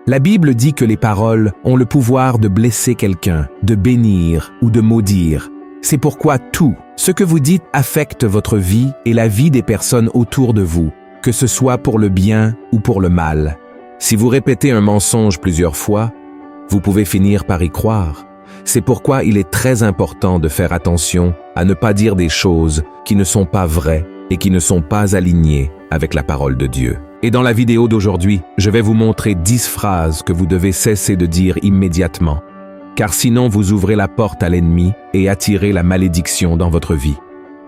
La Bible dit que les paroles ont le pouvoir de blesser quelqu'un, de bénir ou de maudire. C'est pourquoi tout ce que vous dites affecte votre vie et la vie des personnes autour de vous, que ce soit pour le bien ou pour le mal. Si vous répétez un mensonge plusieurs fois, vous pouvez finir par y croire. C'est pourquoi il est très important de faire attention à ne pas dire des choses qui ne sont pas vraies et qui ne sont pas alignées avec la parole de Dieu. Et dans la vidéo d'aujourd'hui, je vais vous montrer 10 phrases que vous devez cesser de dire immédiatement, car sinon vous ouvrez la porte à l'ennemi et attirez la malédiction dans votre vie.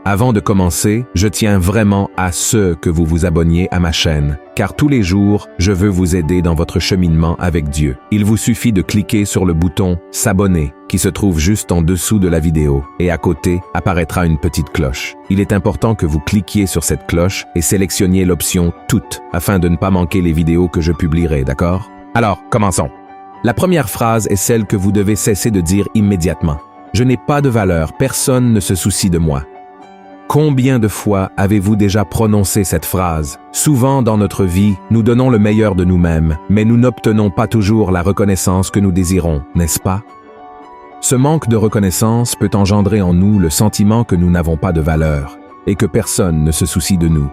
Avant de commencer, je tiens vraiment à ce que vous vous abonniez à ma chaîne, car tous les jours, je veux vous aider dans votre cheminement avec Dieu. Il vous suffit de cliquer sur le bouton « S'abonner » qui se trouve juste en dessous de la vidéo, et à côté apparaîtra une petite cloche. Il est important que vous cliquiez sur cette cloche et sélectionniez l'option « Toutes » afin de ne pas manquer les vidéos que je publierai, d'accord? Alors, commençons. La première phrase est celle que vous devez cesser de dire immédiatement. « Je n'ai pas de valeur, personne ne se soucie de moi. » Combien de fois avez-vous déjà prononcé cette phrase? Souvent dans notre vie, nous donnons le meilleur de nous-mêmes, mais nous n'obtenons pas toujours la reconnaissance que nous désirons, n'est-ce pas? Ce manque de reconnaissance peut engendrer en nous le sentiment que nous n'avons pas de valeur et que personne ne se soucie de nous.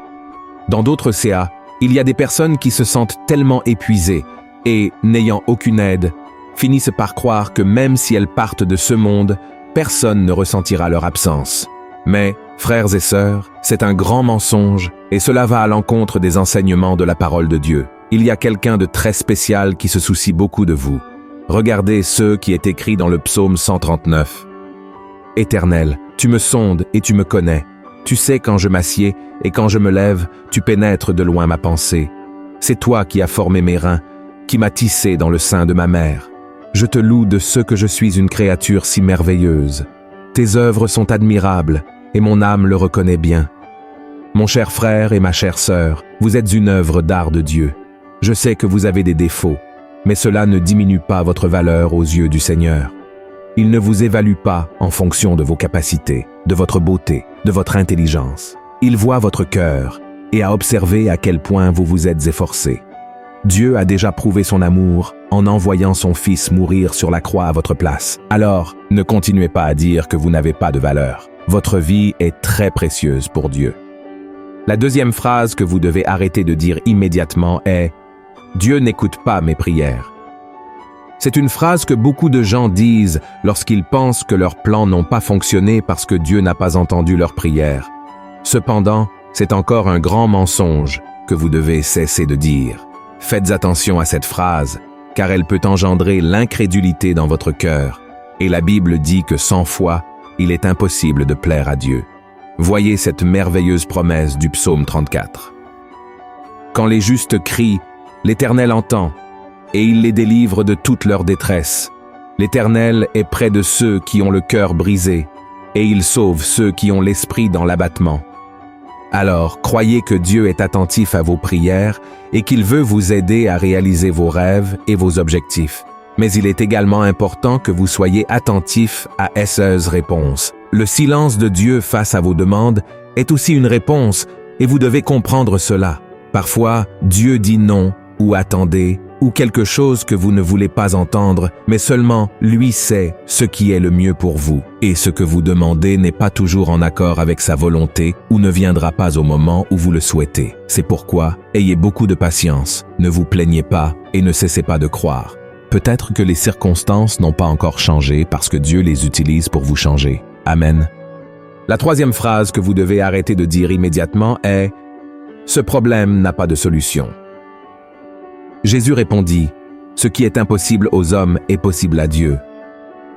Dans d'autres CA, il y a des personnes qui se sentent tellement épuisées et, n'ayant aucune aide, finissent par croire que même si elles partent de ce monde, personne ne ressentira leur absence. Mais, frères et sœurs, c'est un grand mensonge et cela va à l'encontre des enseignements de la parole de Dieu. Il y a quelqu'un de très spécial qui se soucie beaucoup de vous. Regardez ce qui est écrit dans le psaume 139. « Éternel, tu me sondes et tu me connais. Tu sais quand je m'assieds et quand je me lève, tu pénètres de loin ma pensée. C'est toi qui as formé mes reins, qui m'as tissé dans le sein de ma mère. Je te loue de ce que je suis une créature si merveilleuse. Tes œuvres sont admirables, et mon âme le reconnaît bien. Mon cher frère et ma chère sœur, vous êtes une œuvre d'art de Dieu. Je sais que vous avez des défauts, mais cela ne diminue pas votre valeur aux yeux du Seigneur. Il ne vous évalue pas en fonction de vos capacités, de votre beauté, de votre intelligence. Il voit votre cœur et a observé à quel point vous vous êtes efforcé. Dieu a déjà prouvé son amour en envoyant son Fils mourir sur la croix à votre place. Alors, ne continuez pas à dire que vous n'avez pas de valeur. Votre vie est très précieuse pour Dieu. La deuxième phrase que vous devez arrêter de dire immédiatement est « Dieu n'écoute pas mes prières ». C'est une phrase que beaucoup de gens disent lorsqu'ils pensent que leurs plans n'ont pas fonctionné parce que Dieu n'a pas entendu leurs prières. Cependant, c'est encore un grand mensonge que vous devez cesser de dire. Faites attention à cette phrase, car elle peut engendrer l'incrédulité dans votre cœur, et la Bible dit que sans foi, il est impossible de plaire à Dieu. Voyez cette merveilleuse promesse du psaume 34. Quand les justes crient, l'Éternel entend, et il les délivre de toute leur détresse. L'Éternel est près de ceux qui ont le cœur brisé, et il sauve ceux qui ont l'esprit dans l'abattement. Alors, croyez que Dieu est attentif à vos prières et qu'il veut vous aider à réaliser vos rêves et vos objectifs. Mais il est également important que vous soyez attentif à ses réponses. Le silence de Dieu face à vos demandes est aussi une réponse et vous devez comprendre cela. Parfois, Dieu dit non ou attendez ou quelque chose que vous ne voulez pas entendre, mais seulement lui sait ce qui est le mieux pour vous. Et ce que vous demandez n'est pas toujours en accord avec sa volonté ou ne viendra pas au moment où vous le souhaitez. C'est pourquoi, ayez beaucoup de patience, ne vous plaignez pas et ne cessez pas de croire. Peut-être que les circonstances n'ont pas encore changé parce que Dieu les utilise pour vous changer. Amen. La troisième phrase que vous devez arrêter de dire immédiatement est « Ce problème n'a pas de solution ». Jésus répondit « Ce qui est impossible aux hommes est possible à Dieu ».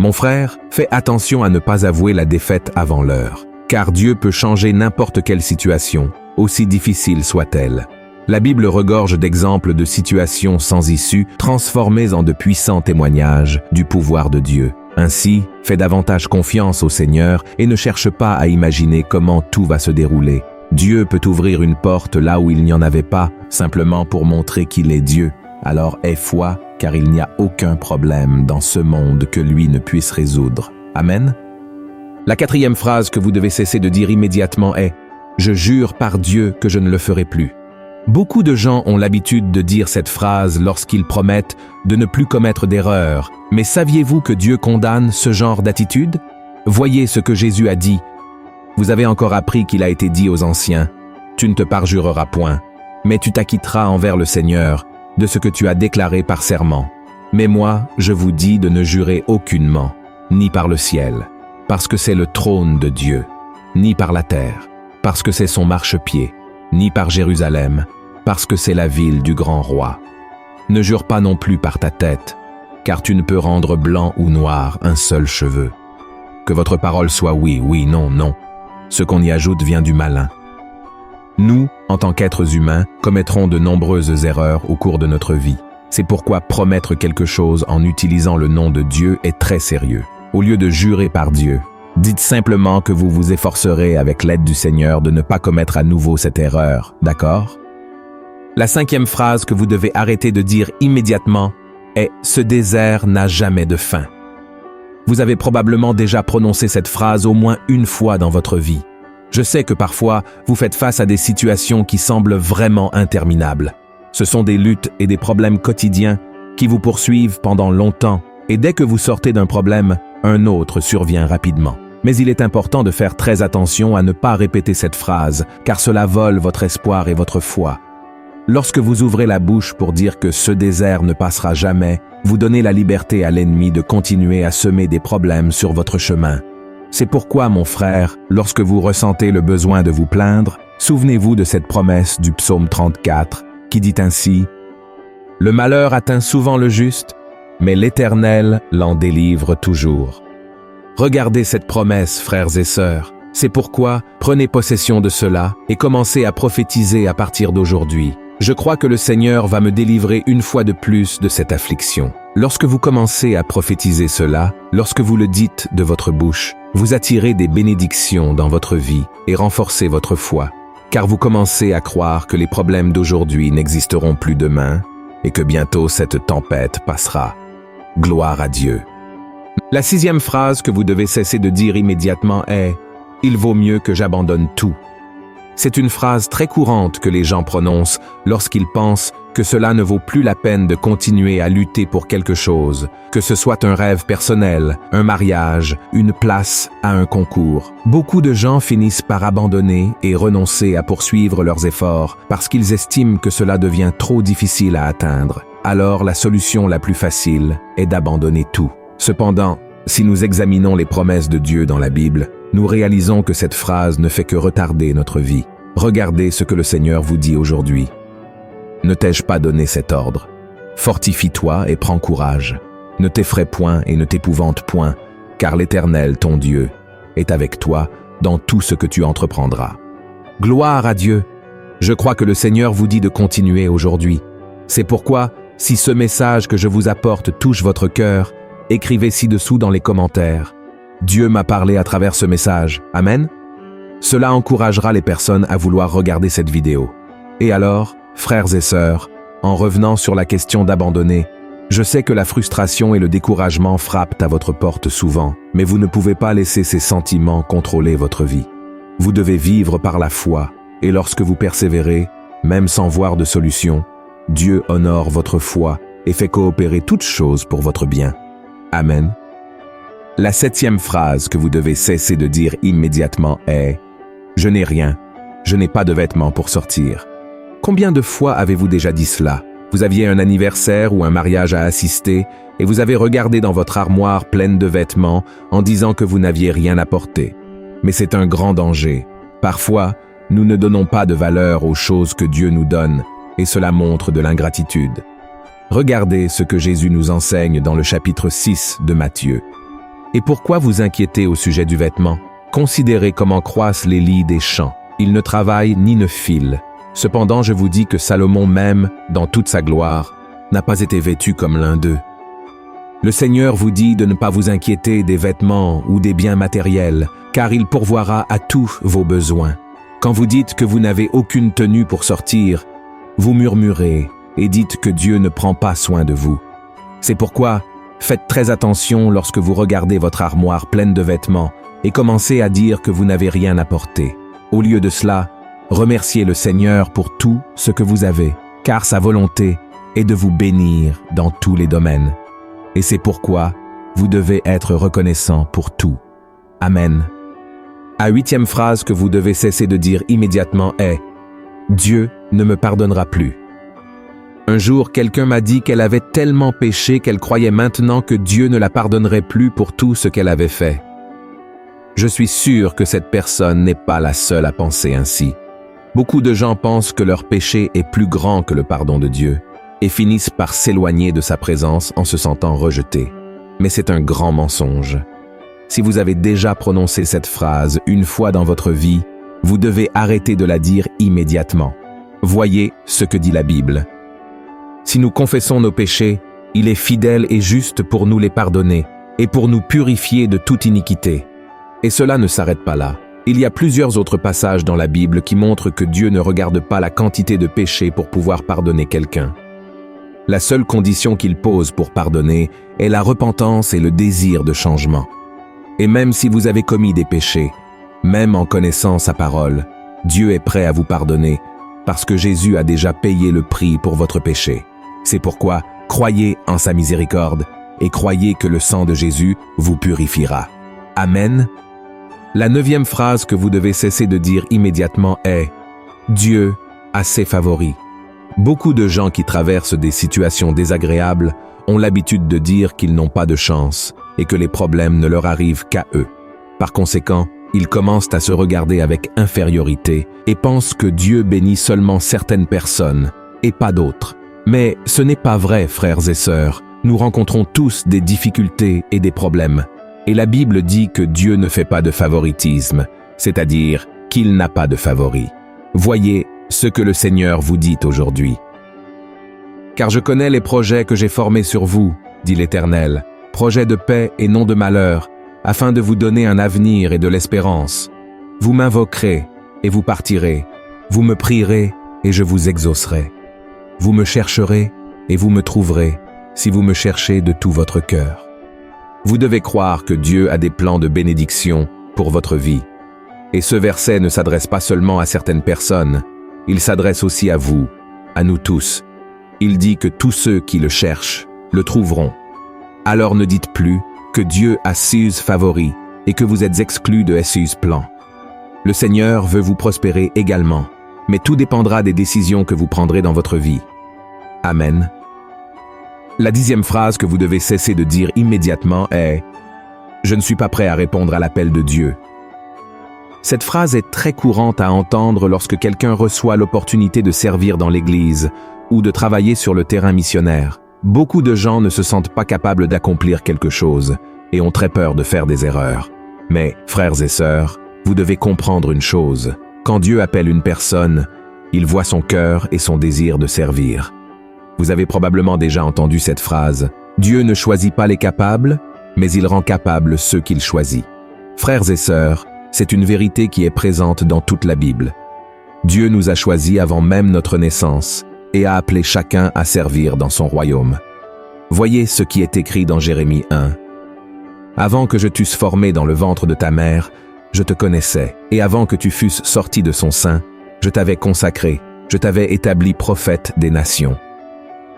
Mon frère, fais attention à ne pas avouer la défaite avant l'heure, car Dieu peut changer n'importe quelle situation, aussi difficile soit-elle. La Bible regorge d'exemples de situations sans issue, transformées en de puissants témoignages du pouvoir de Dieu. Ainsi, fais davantage confiance au Seigneur et ne cherche pas à imaginer comment tout va se dérouler. Dieu peut ouvrir une porte là où il n'y en avait pas, simplement pour montrer qu'il est Dieu. Alors aie foi, car il n'y a aucun problème dans ce monde que lui ne puisse résoudre. Amen. La quatrième phrase que vous devez cesser de dire immédiatement est « Je jure par Dieu que je ne le ferai plus ». Beaucoup de gens ont l'habitude de dire cette phrase lorsqu'ils promettent de ne plus commettre d'erreurs. Mais saviez-vous que Dieu condamne ce genre d'attitude? Voyez ce que Jésus a dit. Vous avez encore appris qu'il a été dit aux anciens, « Tu ne te parjureras point, mais tu t'acquitteras envers le Seigneur de ce que tu as déclaré par serment. Mais moi, je vous dis de ne jurer aucunement, ni par le ciel, parce que c'est le trône de Dieu, ni par la terre, parce que c'est son marchepied, ni par Jérusalem, parce que c'est la ville du grand roi. Ne jure pas non plus par ta tête, car tu ne peux rendre blanc ou noir un seul cheveu. Que votre parole soit oui, oui, non, non. Ce qu'on y ajoute vient du malin. Nous, en tant qu'êtres humains, commettrons de nombreuses erreurs au cours de notre vie. C'est pourquoi promettre quelque chose en utilisant le nom de Dieu est très sérieux. Au lieu de jurer par Dieu, dites simplement que vous vous efforcerez avec l'aide du Seigneur de ne pas commettre à nouveau cette erreur, d'accord? La 5e phrase que vous devez arrêter de dire immédiatement est « Ce désert n'a jamais de fin ». Vous avez probablement déjà prononcé cette phrase au moins une fois dans votre vie. Je sais que parfois, vous faites face à des situations qui semblent vraiment interminables. Ce sont des luttes et des problèmes quotidiens qui vous poursuivent pendant longtemps, et dès que vous sortez d'un problème, un autre survient rapidement. Mais il est important de faire très attention à ne pas répéter cette phrase, car cela vole votre espoir et votre foi. Lorsque vous ouvrez la bouche pour dire que ce désert ne passera jamais, vous donnez la liberté à l'ennemi de continuer à semer des problèmes sur votre chemin. C'est pourquoi, mon frère, lorsque vous ressentez le besoin de vous plaindre, souvenez-vous de cette promesse du psaume 34, qui dit ainsi « Le malheur atteint souvent le juste, mais l'Éternel l'en délivre toujours. » Regardez cette promesse, frères et sœurs. C'est pourquoi prenez possession de cela et commencez à prophétiser à partir d'aujourd'hui. Je crois que le Seigneur va me délivrer une fois de plus de cette affliction. Lorsque vous commencez à prophétiser cela, lorsque vous le dites de votre bouche, vous attirez des bénédictions dans votre vie et renforcez votre foi, car vous commencez à croire que les problèmes d'aujourd'hui n'existeront plus demain et que bientôt cette tempête passera. Gloire à Dieu. La 6e phrase que vous devez cesser de dire immédiatement est « Il vaut mieux que j'abandonne tout ». C'est une phrase très courante que les gens prononcent lorsqu'ils pensent que cela ne vaut plus la peine de continuer à lutter pour quelque chose, que ce soit un rêve personnel, un mariage, une place à un concours. Beaucoup de gens finissent par abandonner et renoncer à poursuivre leurs efforts parce qu'ils estiment que cela devient trop difficile à atteindre. Alors la solution la plus facile est d'abandonner tout. Cependant, si nous examinons les promesses de Dieu dans la Bible, nous réalisons que cette phrase ne fait que retarder notre vie. Regardez ce que le Seigneur vous dit aujourd'hui. Ne t'ai-je pas donné cet ordre? Fortifie-toi et prends courage. Ne t'effraie point et ne t'épouvante point, car l'Éternel, ton Dieu, est avec toi dans tout ce que tu entreprendras. Gloire à Dieu! Je crois que le Seigneur vous dit de continuer aujourd'hui. C'est pourquoi, si ce message que je vous apporte touche votre cœur, écrivez ci-dessous dans les commentaires. Dieu m'a parlé à travers ce message. Amen. Cela encouragera les personnes à vouloir regarder cette vidéo. Et alors, frères et sœurs, en revenant sur la question d'abandonner, je sais que la frustration et le découragement frappent à votre porte souvent, mais vous ne pouvez pas laisser ces sentiments contrôler votre vie. Vous devez vivre par la foi, et lorsque vous persévérez, même sans voir de solution, Dieu honore votre foi et fait coopérer toutes choses pour votre bien. Amen. La 7e phrase que vous devez cesser de dire immédiatement est « Je n'ai rien, je n'ai pas de vêtements pour sortir ». Combien de fois avez-vous déjà dit cela? Vous aviez un anniversaire ou un mariage à assister et vous avez regardé dans votre armoire pleine de vêtements en disant que vous n'aviez rien à porter. Mais c'est un grand danger. Parfois, nous ne donnons pas de valeur aux choses que Dieu nous donne et cela montre de l'ingratitude. Regardez ce que Jésus nous enseigne dans le chapitre 6 de Matthieu. Et pourquoi vous inquiétez au sujet du vêtement? Considérez comment croissent les lys des champs. Ils ne travaillent ni ne filent. Cependant, je vous dis que Salomon même, dans toute sa gloire, n'a pas été vêtu comme l'un d'eux. Le Seigneur vous dit de ne pas vous inquiéter des vêtements ou des biens matériels, car il pourvoira à tous vos besoins. Quand vous dites que vous n'avez aucune tenue pour sortir, vous murmurez et dites que Dieu ne prend pas soin de vous. C'est pourquoi, faites très attention lorsque vous regardez votre armoire pleine de vêtements et commencez à dire que vous n'avez rien à porter. Au lieu de cela, Remerciez le Seigneur pour tout ce que vous avez, car sa volonté est de vous bénir dans tous les domaines. Et c'est pourquoi vous devez être reconnaissant pour tout. Amen. La 8e phrase que vous devez cesser de dire immédiatement est « Dieu ne me pardonnera plus ». Un jour, quelqu'un m'a dit qu'elle avait tellement péché qu'elle croyait maintenant que Dieu ne la pardonnerait plus pour tout ce qu'elle avait fait. Je suis sûr que cette personne n'est pas la seule à penser ainsi. Beaucoup de gens pensent que leur péché est plus grand que le pardon de Dieu et finissent par s'éloigner de sa présence en se sentant rejetés. Mais c'est un grand mensonge. Si vous avez déjà prononcé cette phrase une fois dans votre vie, vous devez arrêter de la dire immédiatement. Voyez ce que dit la Bible. Si nous confessons nos péchés, il est fidèle et juste pour nous les pardonner et pour nous purifier de toute iniquité. Et cela ne s'arrête pas là. Il y a plusieurs autres passages dans la Bible qui montrent que Dieu ne regarde pas la quantité de péchés pour pouvoir pardonner quelqu'un. La seule condition qu'il pose pour pardonner est la repentance et le désir de changement. Et même si vous avez commis des péchés, même en connaissant sa parole, Dieu est prêt à vous pardonner parce que Jésus a déjà payé le prix pour votre péché. C'est pourquoi croyez en sa miséricorde et croyez que le sang de Jésus vous purifiera. Amen. La 9e phrase que vous devez cesser de dire immédiatement est « Dieu a ses favoris ». Beaucoup de gens qui traversent des situations désagréables ont l'habitude de dire qu'ils n'ont pas de chance et que les problèmes ne leur arrivent qu'à eux. Par conséquent, ils commencent à se regarder avec infériorité et pensent que Dieu bénit seulement certaines personnes et pas d'autres. Mais ce n'est pas vrai, frères et sœurs. Nous rencontrons tous des difficultés et des problèmes. Et la Bible dit que Dieu ne fait pas de favoritisme, c'est-à-dire qu'il n'a pas de favoris. Voyez ce que le Seigneur vous dit aujourd'hui. « Car je connais les projets que j'ai formés sur vous, dit l'Éternel, projets de paix et non de malheur, afin de vous donner un avenir et de l'espérance. Vous m'invoquerez et vous partirez, vous me prierez et je vous exaucerai. Vous me chercherez et vous me trouverez, si vous me cherchez de tout votre cœur. » Vous devez croire que Dieu a des plans de bénédiction pour votre vie. Et ce verset ne s'adresse pas seulement à certaines personnes, il s'adresse aussi à vous, à nous tous. Il dit que tous ceux qui le cherchent le trouveront. Alors ne dites plus que Dieu a ses favoris et que vous êtes exclus de ses plans. Le Seigneur veut vous prospérer également, mais tout dépendra des décisions que vous prendrez dans votre vie. Amen. La 10e phrase que vous devez cesser de dire immédiatement est « Je ne suis pas prêt à répondre à l'appel de Dieu ». Cette phrase est très courante à entendre lorsque quelqu'un reçoit l'opportunité de servir dans l'Église ou de travailler sur le terrain missionnaire. Beaucoup de gens ne se sentent pas capables d'accomplir quelque chose et ont très peur de faire des erreurs. Mais, frères et sœurs, vous devez comprendre une chose. Quand Dieu appelle une personne, il voit son cœur et son désir de servir. Vous avez probablement déjà entendu cette phrase « Dieu ne choisit pas les capables, mais il rend capables ceux qu'il choisit ». Frères et sœurs, c'est une vérité qui est présente dans toute la Bible. Dieu nous a choisis avant même notre naissance et a appelé chacun à servir dans son royaume. Voyez ce qui est écrit dans Jérémie 1. « Avant que je t'eusse formé dans le ventre de ta mère, je te connaissais, et avant que tu fusses sorti de son sein, je t'avais consacré, je t'avais établi prophète des nations. »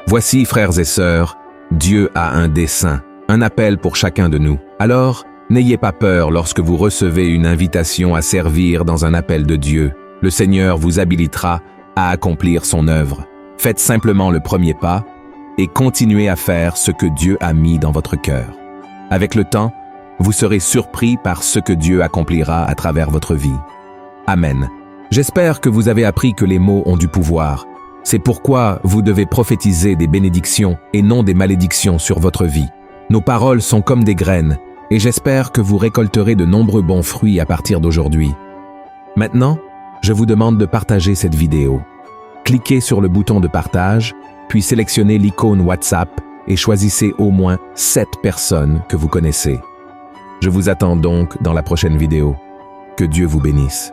Voici, frères et sœurs, Dieu a un dessein, un appel pour chacun de nous. Alors, n'ayez pas peur lorsque vous recevez une invitation à servir dans un appel de Dieu. Le Seigneur vous habilitera à accomplir son œuvre. Faites simplement le premier pas et continuez à faire ce que Dieu a mis dans votre cœur. Avec le temps, vous serez surpris par ce que Dieu accomplira à travers votre vie. Amen. J'espère que vous avez appris que les mots ont du pouvoir. C'est pourquoi vous devez prophétiser des bénédictions et non des malédictions sur votre vie. Nos paroles sont comme des graines, et j'espère que vous récolterez de nombreux bons fruits à partir d'aujourd'hui. Maintenant, je vous demande de partager cette vidéo. Cliquez sur le bouton de partage, puis sélectionnez l'icône WhatsApp et choisissez au moins 7 personnes que vous connaissez. Je vous attends donc dans la prochaine vidéo. Que Dieu vous bénisse.